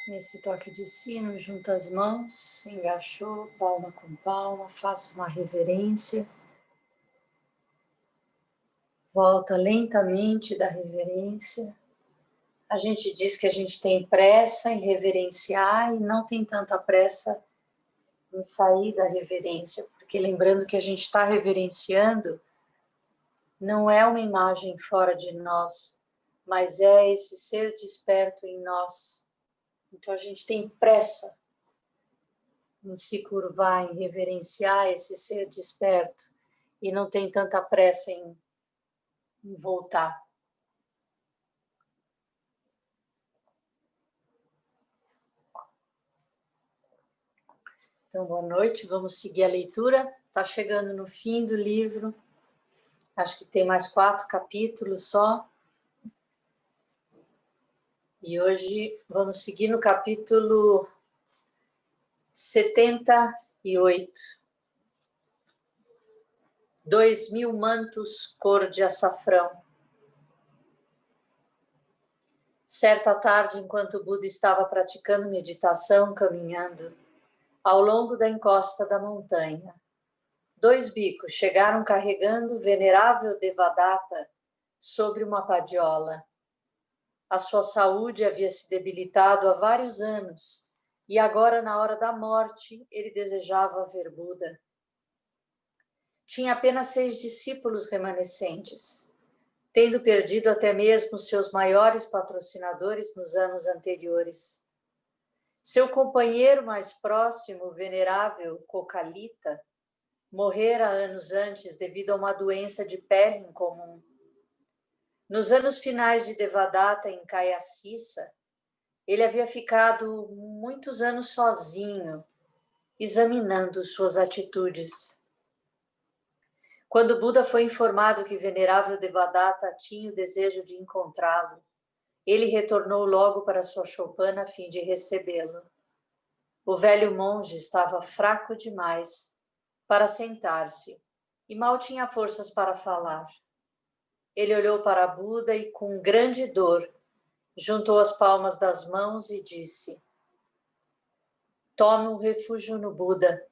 Nesse toque de sino, junta as mãos, engaixou, palma com palma, faça uma reverência. Volta lentamente da reverência. A gente diz que a gente tem pressa em reverenciar e não tem tanta pressa em sair da reverência, porque lembrando que a gente está reverenciando não é uma imagem fora de nós, mas é esse ser desperto em nós. Então a gente tem pressa em se curvar, em reverenciar esse ser desperto e não tem tanta pressa em voltar. Então, boa noite, vamos seguir a leitura. Está chegando no fim do livro, acho que tem mais 4 capítulos só. E hoje vamos seguir no capítulo 78. 2000 mantos cor de açafrão. Certa tarde, enquanto Buda estava praticando meditação, caminhando ao longo da encosta da montanha, 2 bhikkhus chegaram carregando o venerável Devadatta sobre uma padiola. A sua saúde havia se debilitado há vários anos e agora, na hora da morte, ele desejava ver Buda. Tinha apenas 6 discípulos remanescentes, tendo perdido até mesmo seus maiores patrocinadores nos anos anteriores. Seu companheiro mais próximo, o venerável Kokalita, morrera anos antes devido a uma doença de pele incomum. Nos anos finais de Devadatta em Kayasissa, ele havia ficado muitos anos sozinho, examinando suas atitudes. Quando Buda foi informado que o venerável Devadatta tinha o desejo de encontrá-lo, ele retornou logo para sua choupana a fim de recebê-lo. O velho monge estava fraco demais para sentar-se e mal tinha forças para falar. Ele olhou para Buda e, com grande dor, juntou as palmas das mãos e disse: "Tome um refúgio no Buda."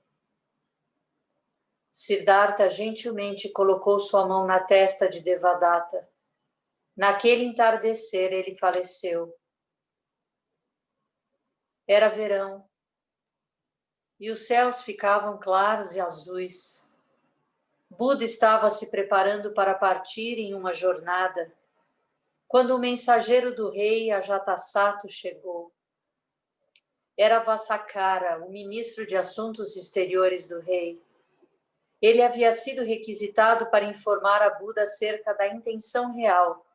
Siddhartha gentilmente colocou sua mão na testa de Devadatta. Naquele entardecer, ele faleceu. Era verão, e os céus ficavam claros e azuis. Buda estava se preparando para partir em uma jornada, quando o mensageiro do rei Ajatasattu chegou. Era Vassakara, o ministro de Assuntos Exteriores do rei. Ele havia sido requisitado para informar a Buda acerca da intenção real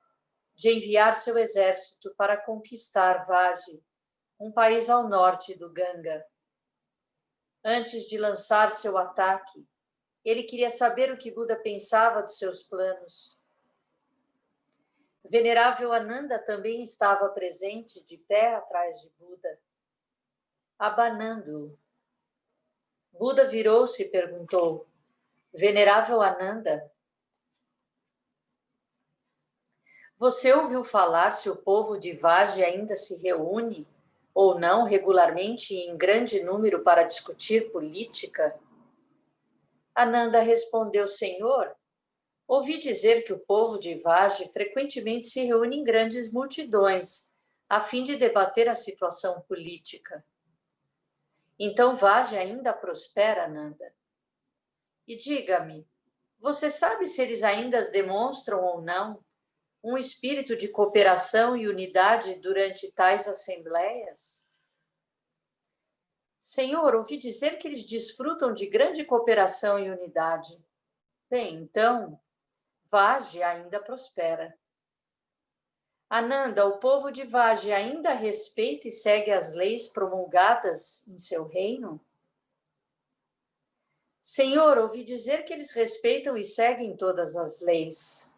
de enviar seu exército para conquistar Vaji, um país ao norte do Ganga. Antes de lançar seu ataque, ele queria saber o que Buda pensava dos seus planos. Venerável Ananda também estava presente, de pé atrás de Buda, abanando-o. Buda virou-se e perguntou: "Venerável Ananda, você ouviu falar se o povo de Vaji ainda se reúne ou não regularmente em grande número para discutir política?" Ananda respondeu: "Senhor, ouvi dizer que o povo de Vaji frequentemente se reúne em grandes multidões a fim de debater a situação política." "Então Vaji ainda prospera, Ananda? E diga-me, você sabe se eles ainda demonstram ou não um espírito de cooperação e unidade durante tais assembleias?" "Senhor, ouvi dizer que eles desfrutam de grande cooperação e unidade." "Bem, então, Vaji ainda prospera." "Ananda, o povo de Vaji ainda respeita e segue as leis promulgadas em seu reino?" "Senhor, ouvi dizer que eles respeitam e seguem todas as leis."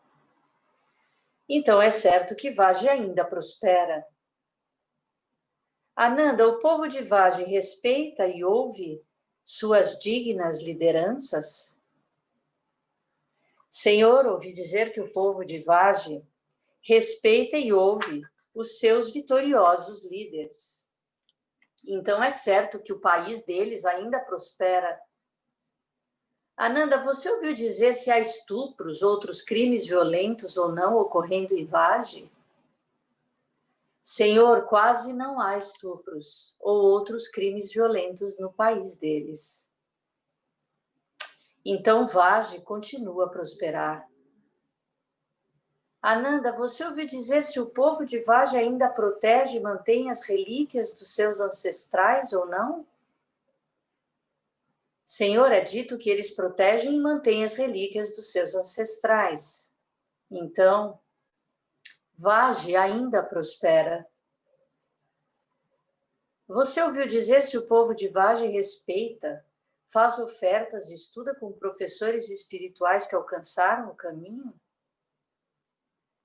"Então é certo que Vaji ainda prospera." "Ananda, o povo de Vaji respeita e ouve suas dignas lideranças?" "Senhor, ouvi dizer que o povo de Vaji respeita e ouve os seus vitoriosos líderes." Então é certo que o país deles ainda prospera. Ananda, você ouviu dizer se há estupros, outros crimes violentos ou não ocorrendo em Vaji? Senhor, quase não há estupros ou outros crimes violentos no país deles. Então Vaji continua a prosperar. Ananda, você ouviu dizer se o povo de Vaji ainda protege e mantém as relíquias dos seus ancestrais ou não? Senhor, é dito que eles protegem e mantêm as relíquias dos seus ancestrais. Então, Vaji ainda prospera. Você ouviu dizer se o povo de Vaji respeita, faz ofertas e estuda com professores espirituais que alcançaram o caminho?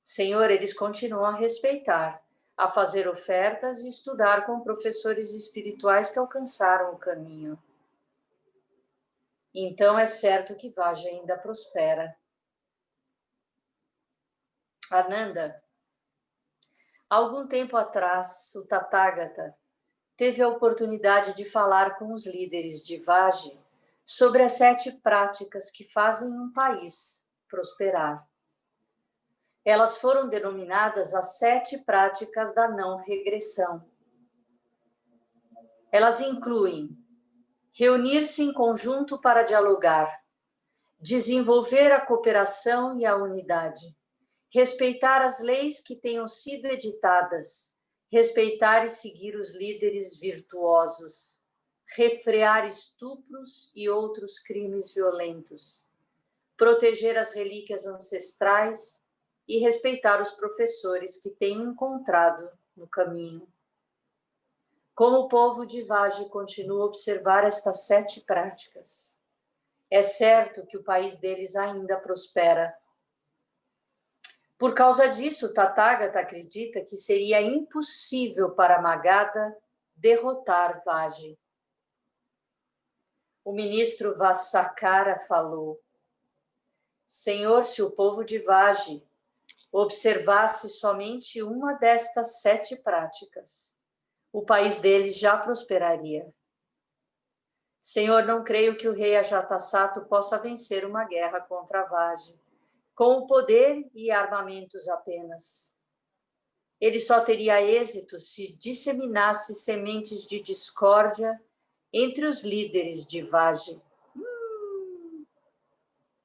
Senhor, eles continuam a respeitar, a fazer ofertas e estudar com professores espirituais que alcançaram o caminho. Então é certo que Vaji ainda prospera. Ananda, algum tempo atrás, o Tathagata teve a oportunidade de falar com os líderes de Vaji sobre as 7 práticas que fazem um país prosperar. Elas foram denominadas as 7 práticas da não regressão. Elas incluem reunir-se em conjunto para dialogar, desenvolver a cooperação e a unidade, respeitar as leis que tenham sido editadas, respeitar e seguir os líderes virtuosos, refrear estupros e outros crimes violentos, proteger as relíquias ancestrais e respeitar os professores que tenham encontrado no caminho. Como o povo de Vaji continua a observar estas 7 práticas, é certo que o país deles ainda prospera. Por causa disso, Tathagata acredita que seria impossível para Magadha derrotar Vaji. O ministro Vassakara falou: Senhor, se o povo de Vaji observasse somente uma destas 7 práticas, o país deles já prosperaria. Senhor, não creio que o rei Ajatasattu possa vencer uma guerra contra Vaji com o poder e armamentos apenas. Ele só teria êxito se disseminasse sementes de discórdia entre os líderes de Vaji.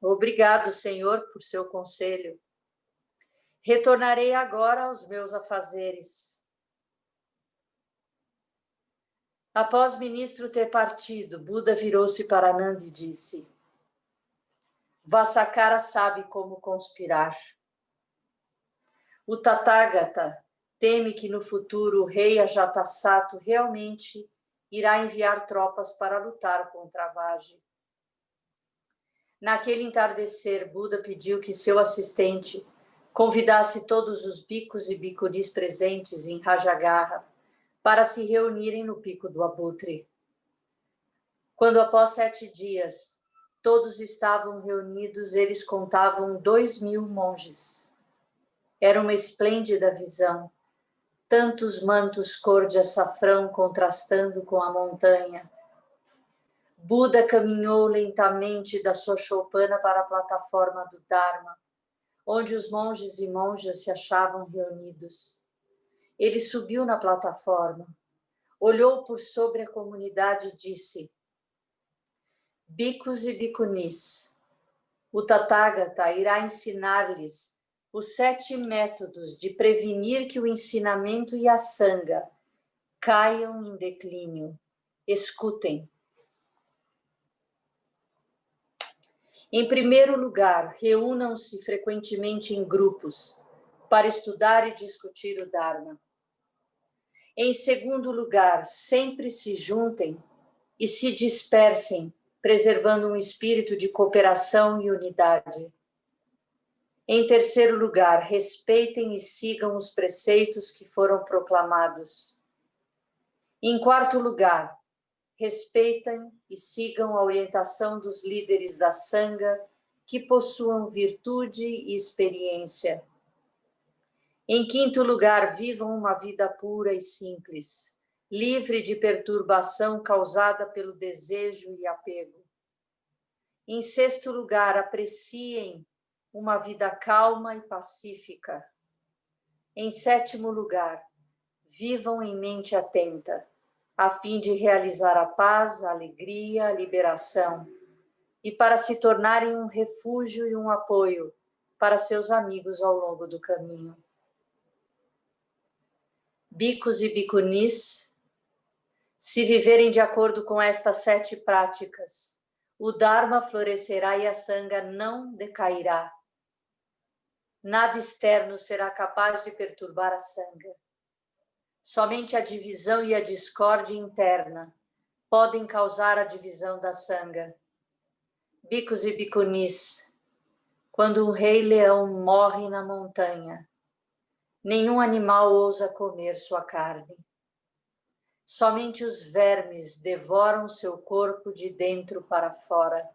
Obrigado, Senhor, por seu conselho. Retornarei agora aos meus afazeres. Após o ministro ter partido, Buda virou-se para Ananda e disse: Vassakara sabe como conspirar. O Tathagata teme que no futuro o rei Ajatasattu realmente irá enviar tropas para lutar contra Vaji. Naquele entardecer, Buda pediu que seu assistente convidasse todos os bhikkhus e bhikkhunis presentes em Rajagaha para se reunirem no Pico do Abutre. Quando, após 7 dias, todos estavam reunidos, eles contavam 2.000 monges. Era uma esplêndida visão, tantos mantos cor de açafrão contrastando com a montanha. Buda caminhou lentamente da sua choupana para a plataforma do Dharma, onde os monges e monjas se achavam reunidos. Ele subiu na plataforma, olhou por sobre a comunidade e disse: Bhikkhus e bhikkhunis, o Tathagata irá ensinar-lhes os 7 métodos de prevenir que o ensinamento e a sanga caiam em declínio. Escutem. Em primeiro lugar, reúnam-se frequentemente em grupos para estudar e discutir o Dharma. Em segundo lugar, sempre se juntem e se dispersem, preservando um espírito de cooperação e unidade. Em terceiro lugar, respeitem e sigam os preceitos que foram proclamados. Em quarto lugar, respeitem e sigam a orientação dos líderes da Sangha que possuam virtude e experiência. Em quinto lugar, vivam uma vida pura e simples livre de perturbação causada pelo desejo e apego. Em sexto lugar, apreciem uma vida calma e pacífica. Em sétimo lugar, vivam em mente atenta, a fim de realizar a paz, a alegria, a liberação, e para se tornarem um refúgio e um apoio para seus amigos ao longo do caminho. Bhikkhus e bhikkhunis, se viverem de acordo com estas 7 práticas, o Dharma florescerá e a Sangha não decairá. Nada externo será capaz de perturbar a Sangha. Somente a divisão e a discórdia interna podem causar a divisão da Sangha. Bhikkhus e bhikkhunis, quando um rei-leão morre na montanha, nenhum animal ousa comer sua carne. Somente os vermes devoram seu corpo de dentro para fora.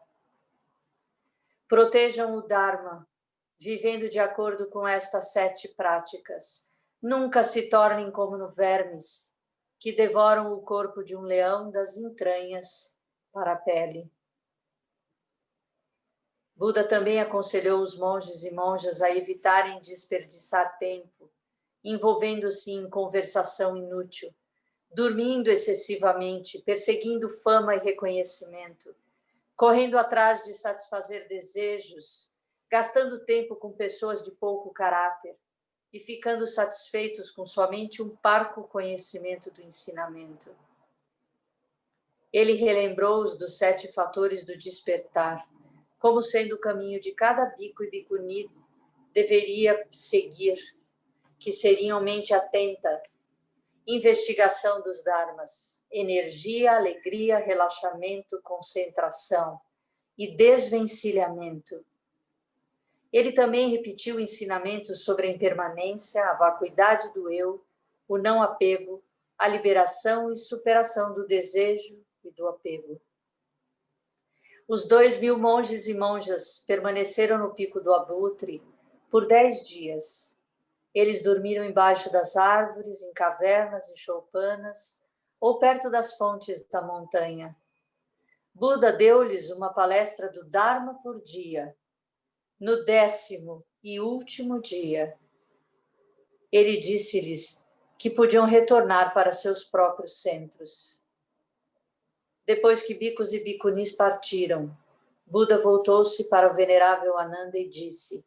Protejam o Dharma, vivendo de acordo com estas 7 práticas. Nunca se tornem como vermes, que devoram o corpo de um leão das entranhas para a pele. Buda também aconselhou os monges e monjas a evitarem desperdiçar tempo, envolvendo-se em conversação inútil, dormindo excessivamente, perseguindo fama e reconhecimento, correndo atrás de satisfazer desejos, gastando tempo com pessoas de pouco caráter e ficando satisfeitos com somente um parco conhecimento do ensinamento. Ele relembrou-os dos 7 fatores do despertar, como sendo o caminho de cada bhikkhu e bhikkhuni deveria seguir, que seriam mente atenta, investigação dos dharmas, energia, alegria, relaxamento, concentração e desvencilhamento. Ele também repetiu ensinamentos sobre a impermanência, a vacuidade do eu, o não apego, a liberação e superação do desejo e do apego. Os 2.000 monges e monjas permaneceram no Pico do Abutre por 10 dias. Eles dormiram embaixo das árvores, em cavernas e choupanas, ou perto das fontes da montanha. Buda deu-lhes uma palestra do Dharma por dia. No 10º e último dia, ele disse-lhes que podiam retornar para seus próprios centros. Depois que bhikkhus e bhikkhunis partiram, Buda voltou-se para o venerável Ananda e disse: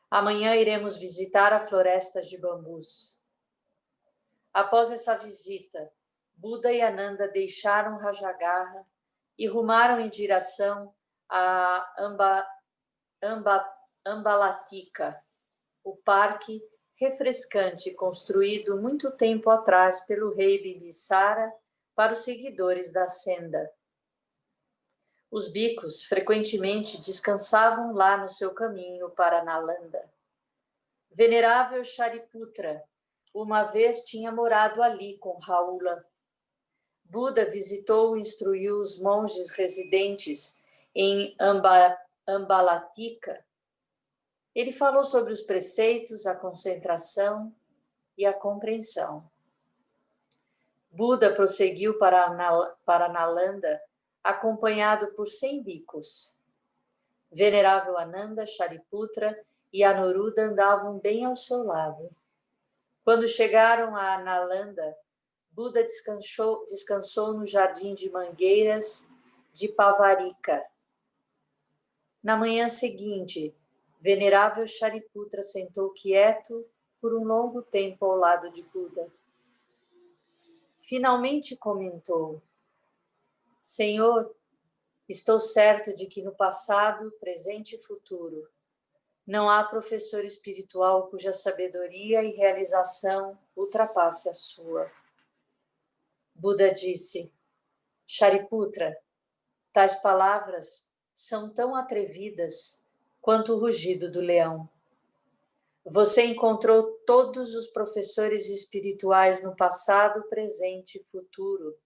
amanhã iremos visitar a floresta de bambus. Após essa visita, Buda e Ananda deixaram Rajagaha e rumaram em direção a Ambalatika, o parque refrescante construído muito tempo atrás pelo rei Bimbisara para os seguidores da senda. Os bhikkhus frequentemente descansavam lá no seu caminho para Nalanda. Venerável Shariputra uma vez tinha morado ali com Rahula. Buda visitou e instruiu os monges residentes em Ambalatika. Ele falou sobre os preceitos, a concentração e a compreensão. Buda prosseguiu para Nalanda, acompanhado por 100 bhikkhus. Venerável Ananda, Shariputra e Anuruddha andavam bem ao seu lado. Quando chegaram a Nalanda, Buda descansou no jardim de mangueiras de Pavarika. Na manhã seguinte, Venerável Shariputra sentou quieto por um longo tempo ao lado de Buda. Finalmente comentou: Senhor, estou certo de que no passado, presente e futuro, não há professor espiritual cuja sabedoria e realização ultrapasse a sua. Buda disse: Shariputra, tais palavras são tão atrevidas quanto o rugido do leão. Você encontrou todos os professores espirituais no passado, presente e futuro,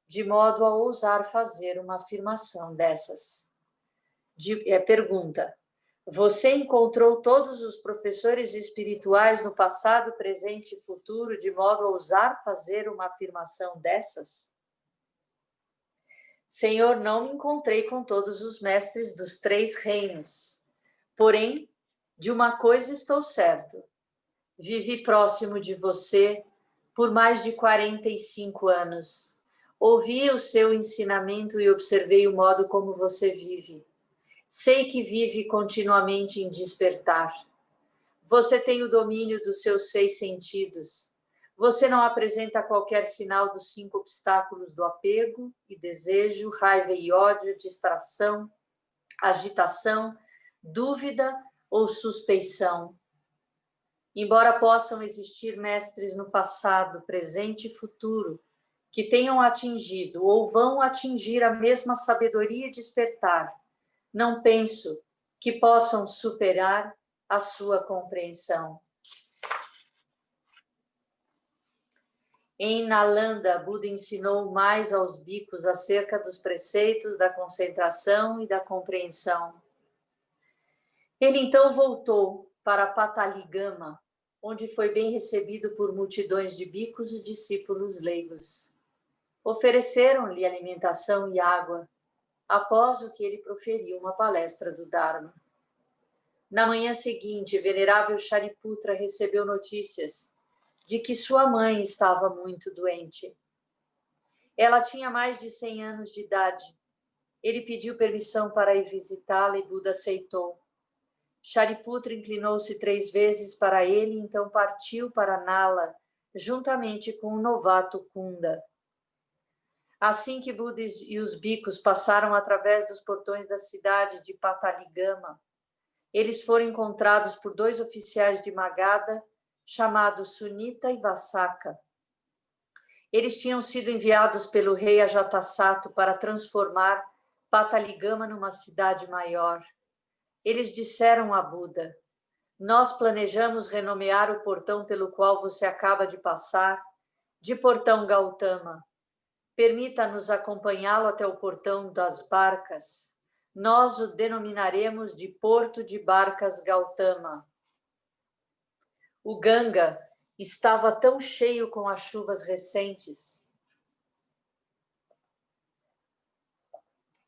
de modo a ousar fazer uma afirmação dessas. Pergunta: Você encontrou todos os professores espirituais no passado, presente e futuro, de modo a ousar fazer uma afirmação dessas? Senhor, não me encontrei com todos os mestres dos 3 reinos. Porém, de uma coisa estou certo. Vivi próximo de você por mais de 45 anos. Ouvi o seu ensinamento e observei o modo como você vive. Sei que vive continuamente em despertar. Você tem o domínio dos seus 6 sentidos. Você não apresenta qualquer sinal dos 5 obstáculos do apego e desejo, raiva e ódio, distração, agitação, dúvida ou suspeição. Embora possam existir mestres no passado, presente e futuro, que tenham atingido ou vão atingir a mesma sabedoria e despertar, não penso que possam superar a sua compreensão. Em Nalanda, Buda ensinou mais aos bhikkhus acerca dos preceitos da concentração e da compreensão. Ele então voltou para Pataligama, onde foi bem recebido por multidões de bhikkhus e discípulos leigos. Ofereceram-lhe alimentação e água, após o que ele proferiu uma palestra do Dharma. Na manhã seguinte, venerável Shariputra recebeu notícias de que sua mãe estava muito doente. Ela tinha mais de 100 anos de idade. Ele pediu permissão para ir visitá-la e Buda aceitou. Shariputra inclinou-se 3 vezes para ele e então partiu para Nala, juntamente com o novato Kunda. Assim que Buda e os bhikkhus passaram através dos portões da cidade de Pataligama, eles foram encontrados por 2 oficiais de Magadha, chamados Sunita e Vassaka. Eles tinham sido enviados pelo rei Ajatasattu para transformar Pataligama numa cidade maior. Eles disseram a Buda: nós planejamos renomear o portão pelo qual você acaba de passar de Portão Gautama. Permita-nos acompanhá-lo até o Portão das Barcas. Nós o denominaremos de Porto de Barcas Gautama. O Ganga estava tão cheio com as chuvas recentes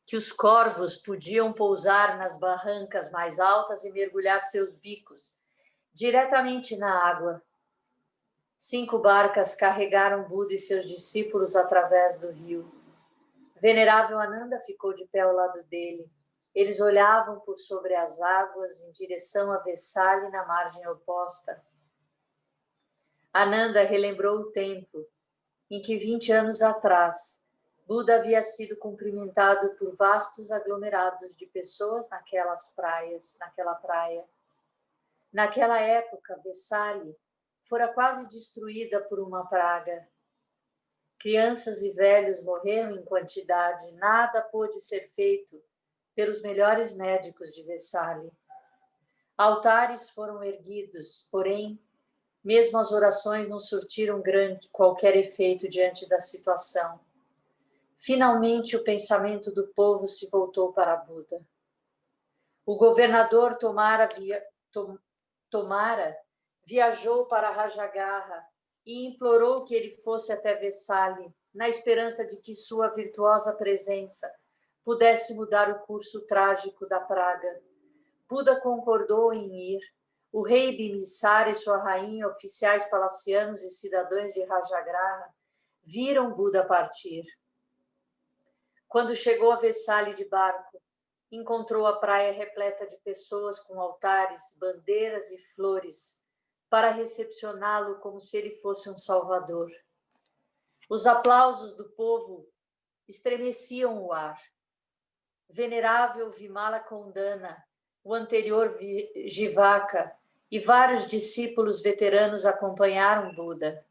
que os corvos podiam pousar nas barrancas mais altas e mergulhar seus bicos diretamente na água. 5 barcas carregaram Buda e seus discípulos através do rio. Venerável Ananda ficou de pé ao lado dele. Eles olhavam por sobre as águas em direção a Vesali na margem oposta. Ananda relembrou o tempo em que 20 anos atrás Buda havia sido cumprimentado por vastos aglomerados de pessoas naquela praia. Naquela época, Vesali fora quase destruída por uma praga. Crianças e velhos morreram em quantidade, nada pôde ser feito pelos melhores médicos de Vesali. Altares foram erguidos, porém, mesmo as orações não surtiram qualquer efeito diante da situação. Finalmente, o pensamento do povo se voltou para Buda. O governador Tomara viajou para Rajagarha e implorou que ele fosse até Vesali, na esperança de que sua virtuosa presença pudesse mudar o curso trágico da praga. Buda concordou em ir. O rei Bimbisara e sua rainha, oficiais palacianos e cidadãos de Rajagrha viram Buda partir. Quando chegou a Vesali de barco, encontrou a praia repleta de pessoas com altares, bandeiras e flores para recepcioná-lo como se ele fosse um salvador. Os aplausos do povo estremeciam o ar. Venerável Vimala Kondana, o anterior Jivaka e vários discípulos veteranos acompanharam Buda.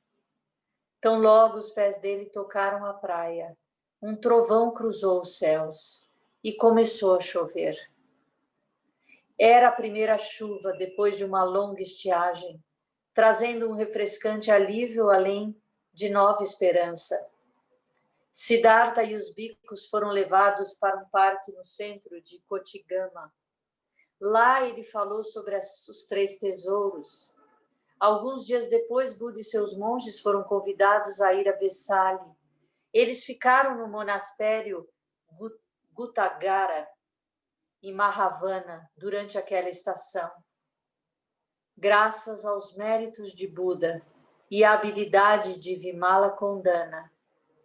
Tão logo os pés dele tocaram a praia, um trovão cruzou os céus e começou a chover. Era a primeira chuva depois de uma longa estiagem, trazendo um refrescante alívio além de nova esperança. Siddhartha e os bhikkhus foram levados para um parque no centro de Kotigama. Lá ele falou sobre os 3 tesouros. Alguns dias depois, Buda e seus monges foram convidados a ir a Vesali. Eles ficaram no monastério Gutagara, em Mahavana, durante aquela estação. Graças aos méritos de Buda e à habilidade de Vimalakondana,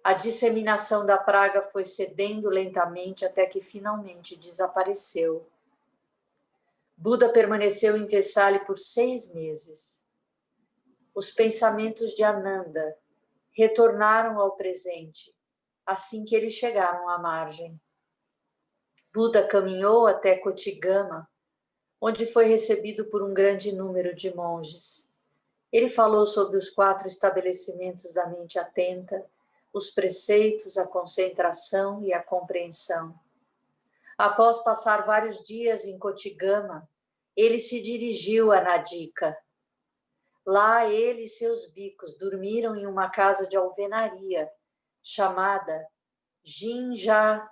a disseminação da praga foi cedendo lentamente até que finalmente desapareceu. Buda permaneceu em Vesali por 6 meses. Os pensamentos de Ananda retornaram ao presente assim que eles chegaram à margem. Buda caminhou até Kotigama, onde foi recebido por um grande número de monges. Ele falou sobre os 4 estabelecimentos da mente atenta, os preceitos, a concentração e a compreensão. Após passar vários dias em Kotigama, ele se dirigiu a Nadika. Lá ele e seus bhikkhus dormiram em uma casa de alvenaria chamada Jinja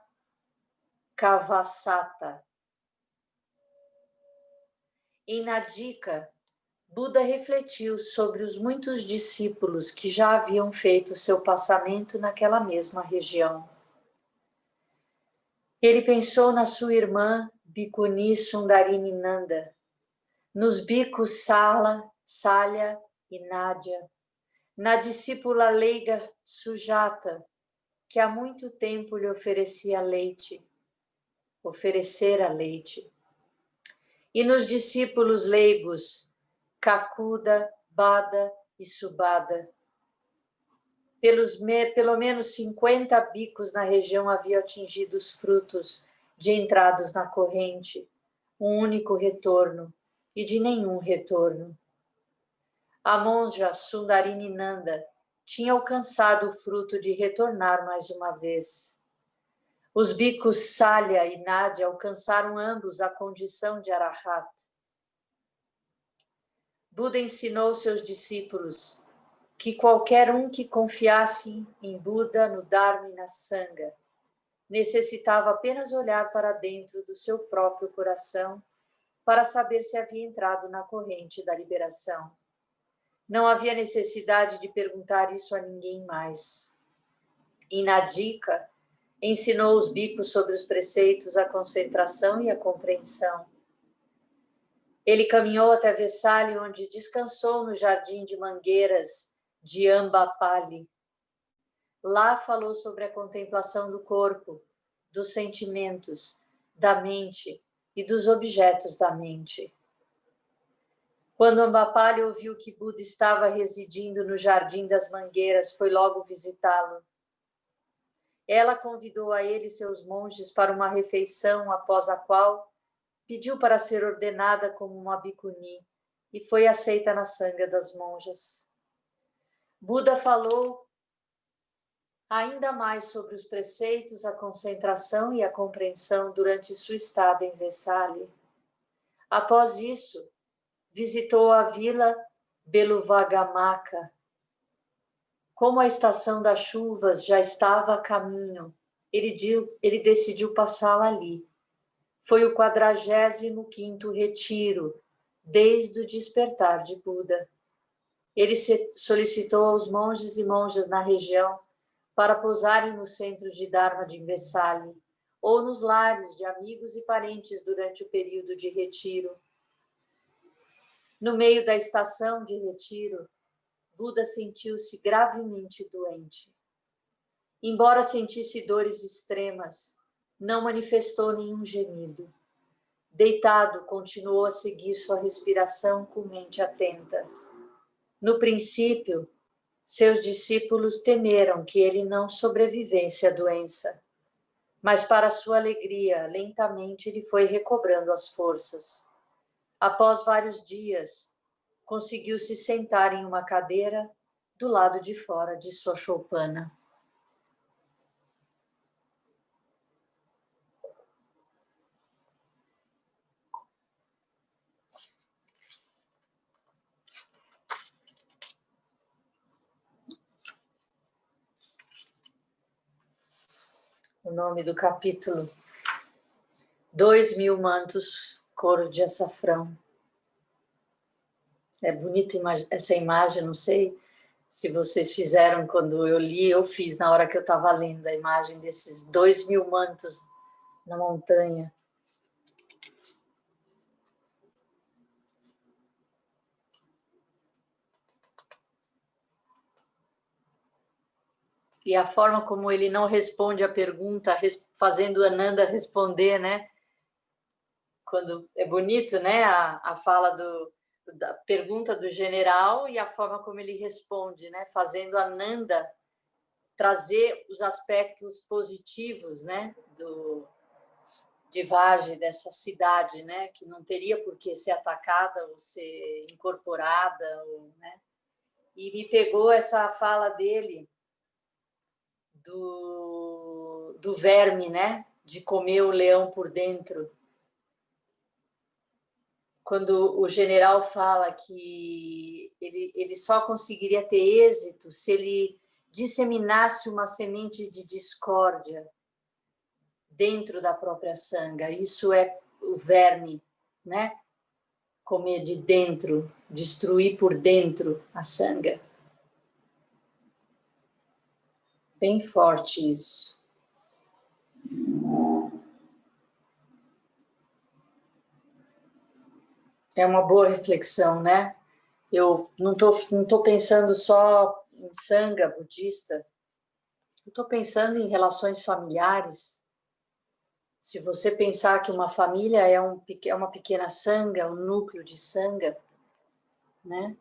Kavasata. Em Nadika, Buda refletiu sobre os muitos discípulos que já haviam feito seu passamento naquela mesma região. Ele pensou na sua irmã Bhikkhuni Sundarini Nanda, nos bhikkhus Salya e Nadia, na discípula leiga Sujata, que há muito tempo lhe oferecera leite, e nos discípulos leigos Kakuda, Bada e Subada. Pelo menos 50 bhikkhus na região haviam atingido os frutos de entrados na corrente, um único retorno e de nenhum retorno. A monja Sundarini Nanda tinha alcançado o fruto de retornar mais uma vez. Os bhikkhus Salya e Nadia alcançaram ambos a condição de Arahat. Buda ensinou seus discípulos que qualquer um que confiasse em Buda, no Dharma e na Sangha necessitava apenas olhar para dentro do seu próprio coração para saber se havia entrado na corrente da liberação. Não havia necessidade de perguntar isso a ninguém mais. Em Nadika, ensinou os bhikkhus sobre os preceitos, a concentração e a compreensão. Ele caminhou até Vesali, onde descansou no jardim de mangueiras de Ambapali. Lá falou sobre a contemplação do corpo, dos sentimentos, da mente e dos objetos da mente. Quando Ambapali ouviu que Buda estava residindo no Jardim das Mangueiras, foi logo visitá-lo. Ela convidou a ele e seus monges para uma refeição, após a qual pediu para ser ordenada como uma bhikkhuni e foi aceita na sangha das monjas. Buda falou ainda mais sobre os preceitos, a concentração e a compreensão durante sua estada em Vesali. Após isso, visitou a vila Beluvagamaka. Como a estação das chuvas já estava a caminho, ele decidiu passá-la ali. Foi o 45º retiro, desde o despertar de Buda. Ele solicitou aos monges e monjas na região para pousarem no centro de Dharma de Vesali, ou nos lares de amigos e parentes durante o período de retiro. No meio da estação de retiro, Buda sentiu-se gravemente doente. Embora sentisse dores extremas, não manifestou nenhum gemido. Deitado, continuou a seguir sua respiração com mente atenta. No princípio, seus discípulos temeram que ele não sobrevivesse à doença, mas para sua alegria, lentamente ele foi recobrando as forças. Após vários dias, conseguiu se sentar em uma cadeira do lado de fora de sua choupana. O nome do capítulo: 2000 mantos Couro de açafrão. É bonita essa imagem, não sei se vocês fizeram quando eu li, eu fiz na hora que eu estava lendo a imagem desses 2.000 mantos na montanha. E a forma como ele não responde a pergunta, fazendo Ananda responder, né? Quando é bonito, né? A fala da pergunta do general e a forma como ele responde, né? Fazendo Ananda trazer os aspectos positivos, né? De Vagem, dessa cidade, né? Que não teria por que ser atacada ou ser incorporada, né? E me pegou essa fala dele do verme, né? De comer o leão por dentro. Quando o general fala que ele só conseguiria ter êxito se ele disseminasse uma semente de discórdia dentro da própria sanga. Isso é o verme, né? Comer de dentro, destruir por dentro a sanga. Bem forte isso. É uma boa reflexão, né? Eu não tô pensando só em sanga budista, eu estou pensando em relações familiares. Se você pensar que uma família é uma pequena sanga, um núcleo de sanga, né?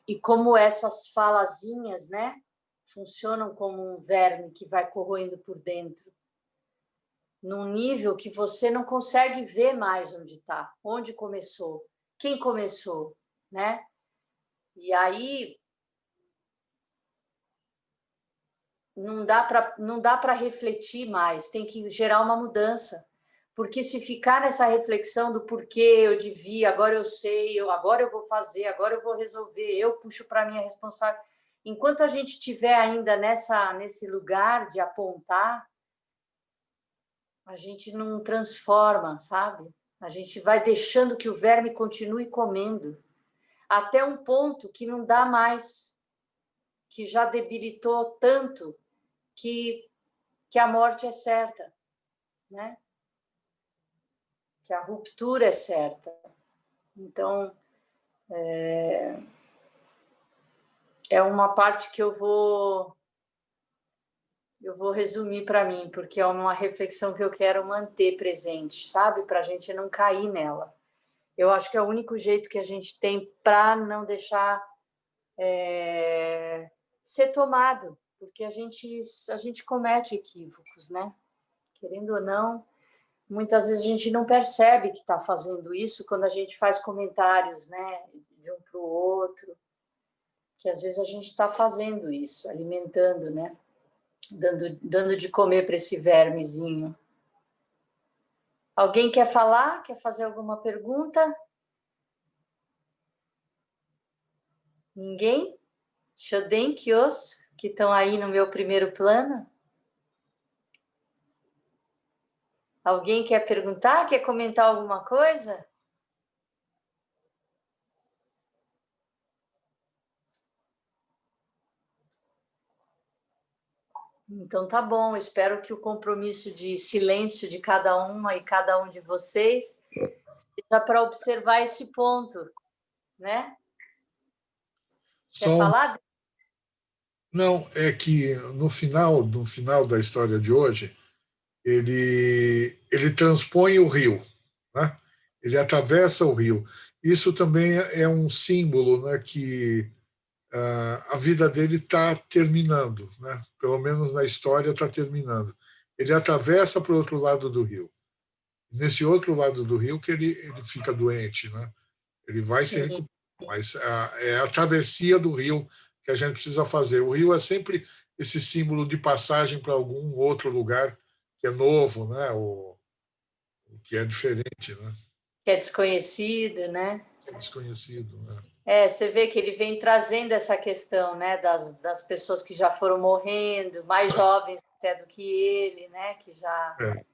E como essas falazinhas, né? Funcionam como um verme que vai corroendo por dentro, num nível que você não consegue ver mais onde está, onde começou, quem começou, né? E aí não dá para refletir mais, tem que gerar uma mudança. Porque se ficar nessa reflexão do porquê eu devia, agora eu sei, agora eu vou fazer, agora eu vou resolver, eu puxo para mim a responsabilidade. Enquanto a gente estiver ainda nesse lugar de apontar, a gente não transforma, sabe? A gente vai deixando que o verme continue comendo, até um ponto que não dá mais, que já debilitou tanto que a morte é certa, né? Que a ruptura é certa. Então, é uma parte que eu vou resumir para mim, porque é uma reflexão que eu quero manter presente, sabe? Para a gente não cair nela. Eu acho que é o único jeito que a gente tem para não deixar ser tomado, porque a gente comete equívocos, né? Querendo ou não, muitas vezes a gente não percebe que está fazendo isso quando a gente faz comentários, né? De um para o outro, que às vezes a gente está fazendo isso, alimentando, né? Dando de comer para esse vermezinho. Alguém quer falar? Quer fazer alguma pergunta? Ninguém? Shodenkios, que estão aí no meu primeiro plano? Alguém quer perguntar? Quer comentar alguma coisa? Então tá bom, espero que o compromisso de silêncio de cada uma e cada um de vocês seja para observar esse ponto, né? Quer Só falar? não, é que no final da história de hoje, ele transpõe o rio, né? Ele atravessa o rio. Isso também é um símbolo, né, que a vida dele está terminando, né? Pelo menos na história está terminando. Ele atravessa para o outro lado do rio. Nesse outro lado do rio que ele fica doente, né? Ele vai se recuperar, mas é a travessia do rio que a gente precisa fazer. O rio é sempre esse símbolo de passagem para algum outro lugar que é novo, né? O que é diferente, né? Que é desconhecido, né? Que é desconhecido, né? Você vê que ele vem trazendo essa questão, né, das pessoas que já foram morrendo, mais jovens até do que ele, né? Que já É.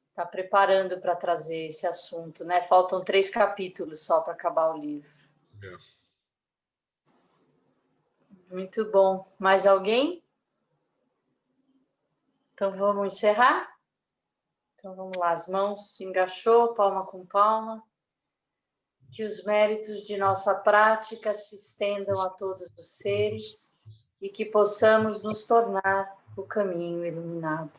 está preparando para trazer esse assunto, né? Faltam 3 capítulos só para acabar o livro. É. Muito bom. Mais alguém? Então vamos encerrar? Então vamos lá, as mãos se engaixou, palma com palma. Que os méritos de nossa prática se estendam a todos os seres e que possamos nos tornar o caminho iluminado.